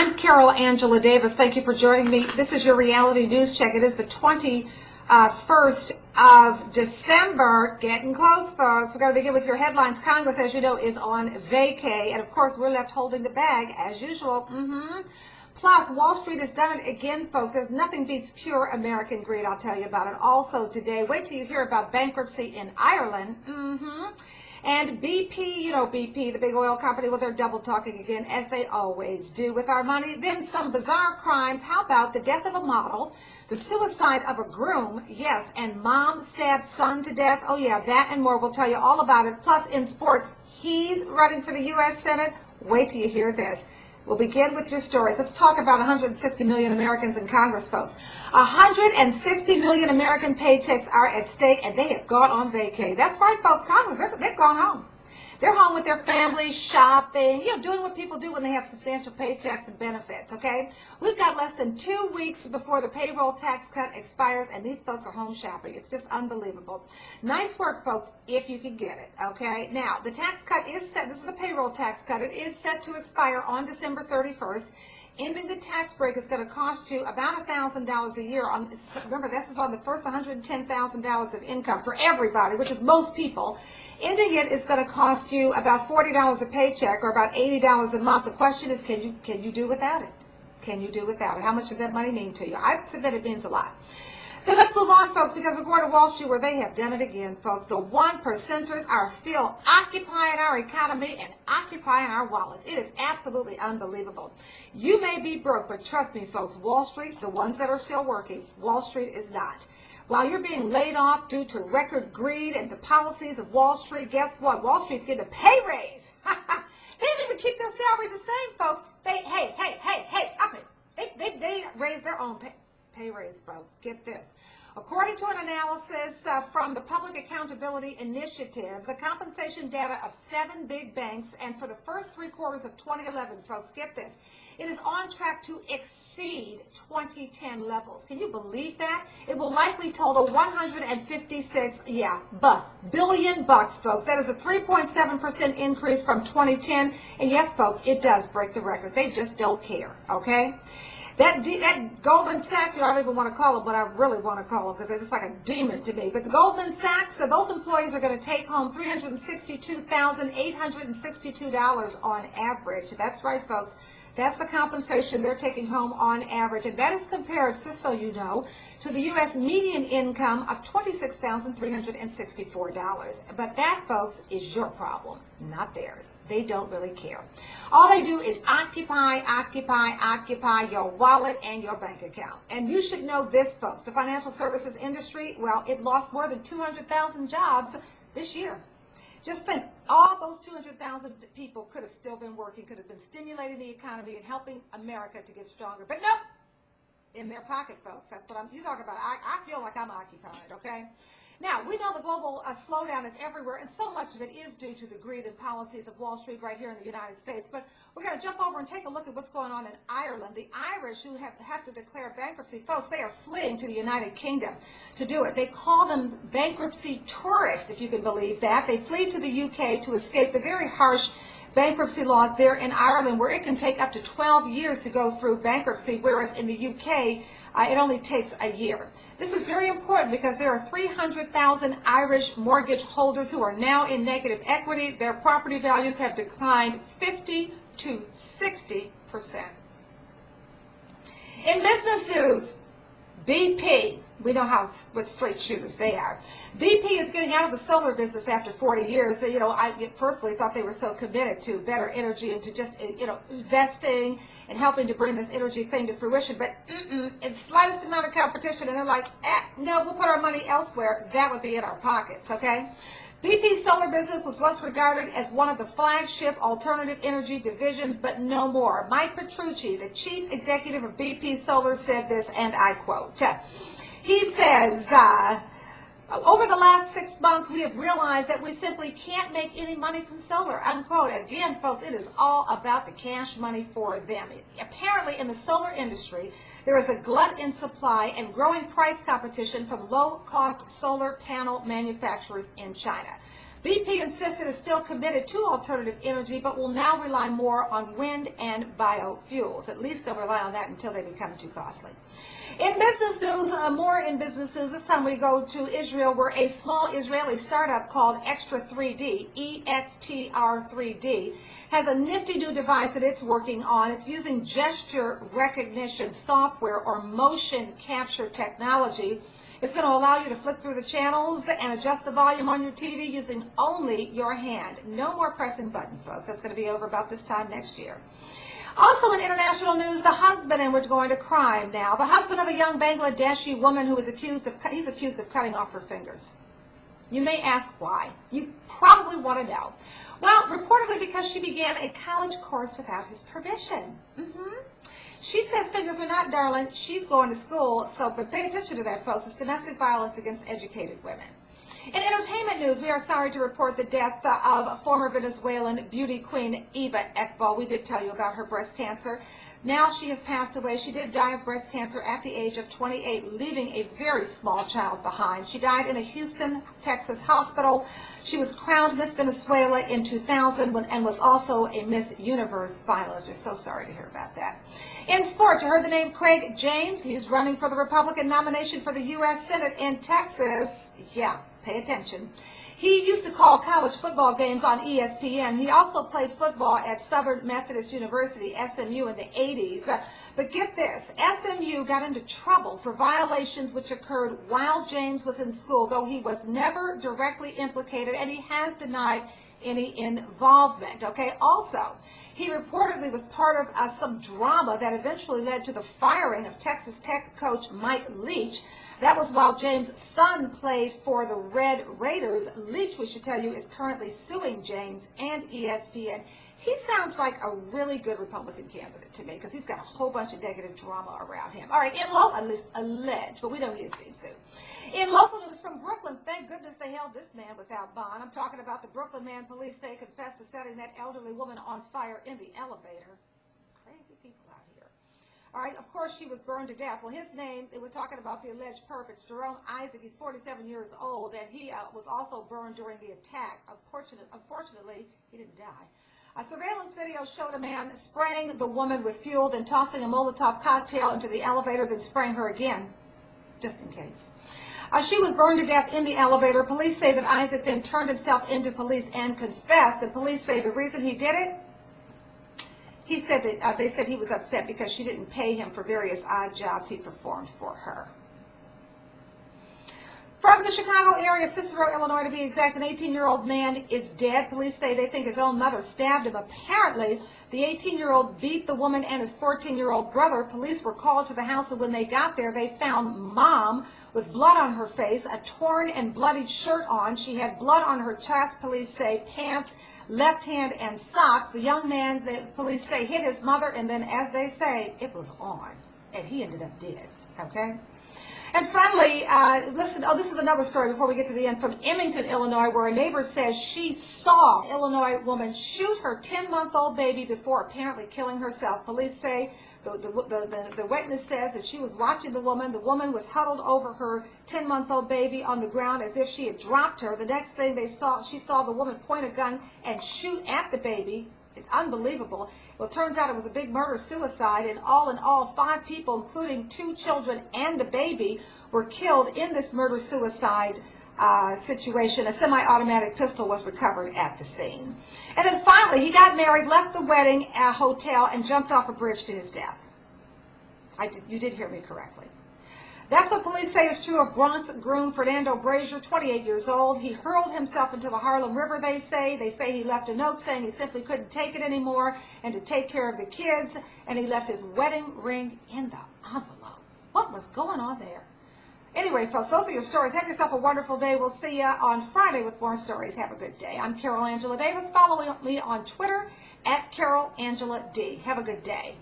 I'm Carol Angela Davis. Thank you for joining me. This is your reality news check. It is the 21st of December. Getting close, folks. We're going to begin with your headlines. Congress, as you know, is on vacay. And, of course, we're left holding the bag, as usual. Plus, Wall Street has done it again, folks. There's nothing beats pure American greed. I'll tell you about it. Also today, wait till you hear about bankruptcy in Ireland. And BP, you know BP, the big oil company, well, they're double talking again, as they always do with our money. Then some bizarre crimes. How about the death of a model, the suicide of a groom, yes, and mom stabbed son to death. Oh, yeah, that and more. We'll tell you all about it. Plus, in sports, he's running for the U.S. Senate. Wait till you hear this. We'll begin with your stories. Let's talk about 160 million Americans in Congress, folks. 160 million American paychecks are at stake, and they have gone on vacay. That's right, folks. Congress, they've gone home. They're home with their families, shopping, doing what people do when they have substantial paychecks and benefits, okay? We've got less than 2 weeks before the payroll tax cut expires, and these folks are home shopping. It's just unbelievable. Nice work, folks, if you can get it, okay? Now, the tax cut is set, this is the payroll tax cut, it is set to expire on December 31st. Ending the tax break is going to cost you about $1,000 a year. Remember, this is on the first $110,000 of income for everybody, which is most people. Ending it is going to cost you about $40 a paycheck or about $80 a month. The question is, can you do without it? Can you do without it? How much does that money mean to you? I submit it means a lot. Then let's move on, folks, because we're going to Wall Street, where they have done it again, folks. The 1%ers are still occupying our economy and occupying our wallets. It is absolutely unbelievable. You may be broke, but trust me, folks, Wall Street, the ones that are still working, Wall Street is not. While you're being laid off due to record greed and the policies of Wall Street, guess what? Wall Street's getting a pay raise. They didn't even keep their salary the same, folks. Hey, up it. They raised their own pay raise, folks. Get this. According to an analysis from the Public Accountability Initiative, the compensation data of 7 big banks, and for the first 3 quarters of 2011, folks, get this, it is on track to exceed 2010 levels. Can you believe that? It will likely total 156, billion bucks, folks. That is a 3.7% increase from 2010. And yes, folks, it does break the record. They just don't care, okay? That Goldman Sachs, I don't even want to call it what I really want to call it because they're just like a demon to me. But the Goldman Sachs, so those employees are going to take home $362,862 on average. That's right, folks. That's the compensation they're taking home on average. And that is compared, just so you know, to the U.S. median income of $26,364. But that, folks, is your problem, not theirs. They don't really care. All they do is occupy your wallet and your bank account. And you should know this, folks. The financial services industry, well, it lost more than 200,000 jobs this year. Just think, all those 200,000 people could have still been working, could have been stimulating the economy and helping America to get stronger. But nope, in their pocket, folks. That's what you talk about. I feel like I'm occupied, okay? Now, we know the global slowdown is everywhere, and so much of it is due to the greed and policies of Wall Street right here in the United States. But we're going to jump over and take a look at what's going on in Ireland. The Irish, who have to declare bankruptcy, folks, they are fleeing to the United Kingdom to do it. They call them bankruptcy tourists, if you can believe that. They flee to the UK to escape the very harsh bankruptcy laws there in Ireland, where it can take up to 12 years to go through bankruptcy, whereas in the UK, it only takes a year. This is very important because there are 300,000 Irish mortgage holders who are now in negative equity. Their property values have declined 50 to 60%. In business news, BP, we know what straight shooters they are. BP is getting out of the solar business after 40 years. I personally thought they were so committed to better energy and to just, investing and helping to bring this energy thing to fruition. But it's the slightest amount of competition, and they're like, no, we'll put our money elsewhere. That would be in our pockets, okay? BP's solar business was once regarded as one of the flagship alternative energy divisions, but no more. Mike Petrucci, the chief executive of BP Solar, said this, and I quote, he says, over the last 6 months, we have realized that we simply can't make any money from solar, unquote. Again, folks, it is all about the cash money for them. Apparently, in the solar industry, there is a glut in supply and growing price competition from low-cost solar panel manufacturers in China. BP insists it is still committed to alternative energy, but will now rely more on wind and biofuels. At least they'll rely on that until they become too costly. In business news, more in business news, this time we go to Israel, where a small Israeli startup called Extra 3D, EXTR 3D, has a nifty new device that it's working on. It's using gesture recognition software or motion capture technology. It's going to allow you to flick through the channels and adjust the volume on your TV using only your hand. No more pressing buttons, folks. That's going to be over about this time next year. Also in international news, the husband, and we're going to crime now. The husband of a young Bangladeshi woman who is accused of cutting off her fingers. You may ask why. You probably want to know. Well, reportedly because she began a college course without his permission. She says fingers are not darling. She's going to school, but pay attention to that, folks. It's domestic violence against educated women. In entertainment news, we are sorry to report the death of former Venezuelan beauty queen Eva Ekbo. We did tell you about her breast cancer. Now she has passed away. She did die of breast cancer at the age of 28, leaving a very small child behind. She died in a Houston, Texas hospital. She was crowned Miss Venezuela in 2000 and was also a Miss Universe finalist. We're so sorry to hear about that. In sports, you heard the name Craig James. He's running for the Republican nomination for the U.S. Senate in Texas. Yeah, pay attention. He used to call college football games on ESPN. He also played football at Southern Methodist University, SMU, in the 80s. But get this, SMU got into trouble for violations which occurred while James was in school, though he was never directly implicated, and he has denied any involvement. Okay, also, he reportedly was part of some drama that eventually led to the firing of Texas Tech coach Mike Leach. That was while James' son played for the Red Raiders. Leach, we should tell you, is currently suing James and ESPN. He sounds like a really good Republican candidate to me because he's got a whole bunch of negative drama around him. All right, at least alleged, but we know he is being sued. In local news from Brooklyn, thank goodness they held this man without bond. I'm talking about the Brooklyn man police say confessed to setting that elderly woman on fire in the elevator. Some crazy people out here. All right, of course, she was burned to death. Well, his name, we're talking about the alleged perp, it's Jerome Isaac. He's 47 years old, and he was also burned during the attack. Unfortunately, he didn't die. A surveillance video showed a man spraying the woman with fuel, then tossing a Molotov cocktail into the elevator, then spraying her again, just in case. She was burned to death in the elevator. Police say that Isaac then turned himself into police and confessed. The police say the reason he did it, he said that they said he was upset because she didn't pay him for various odd jobs he performed for her. From the Chicago area, Cicero, Illinois, to be exact, an 18-year-old man is dead. Police say they think his own mother stabbed him. Apparently, the 18-year-old beat the woman and his 14-year-old brother. Police were called to the house, and when they got there, they found Mom with blood on her face, a torn and bloodied shirt on. She had blood on her chest, police say, pants, left hand, and socks. The young man, the police say, hit his mother, and then, as they say, it was on, and he ended up dead, okay? And finally, listen, this is another story before we get to the end, from Emmington, Illinois, where a neighbor says she saw an Illinois woman shoot her 10-month-old baby before apparently killing herself. Police say the witness says that she was watching the woman. The woman was huddled over her 10-month-old baby on the ground as if she had dropped her. The next thing she saw the woman point a gun and shoot at the baby. It's unbelievable. Well, it turns out it was a big murder-suicide, and all, 5 people, including 2 children and the baby, were killed in this murder-suicide situation. A semi-automatic pistol was recovered at the scene. And then finally, he got married, left the wedding hotel, and jumped off a bridge to his death. You did hear me correctly. That's what police say is true of Bronx groom Fernando Brazier, 28 years old. He hurled himself into the Harlem River, they say. They say he left a note saying he simply couldn't take it anymore and to take care of the kids, and he left his wedding ring in the envelope. What was going on there? Anyway, folks, those are your stories. Have yourself a wonderful day. We'll see you on Friday with more stories. Have a good day. I'm Carol Angela Davis. Follow me on Twitter @CarolAngelaD. Have a good day.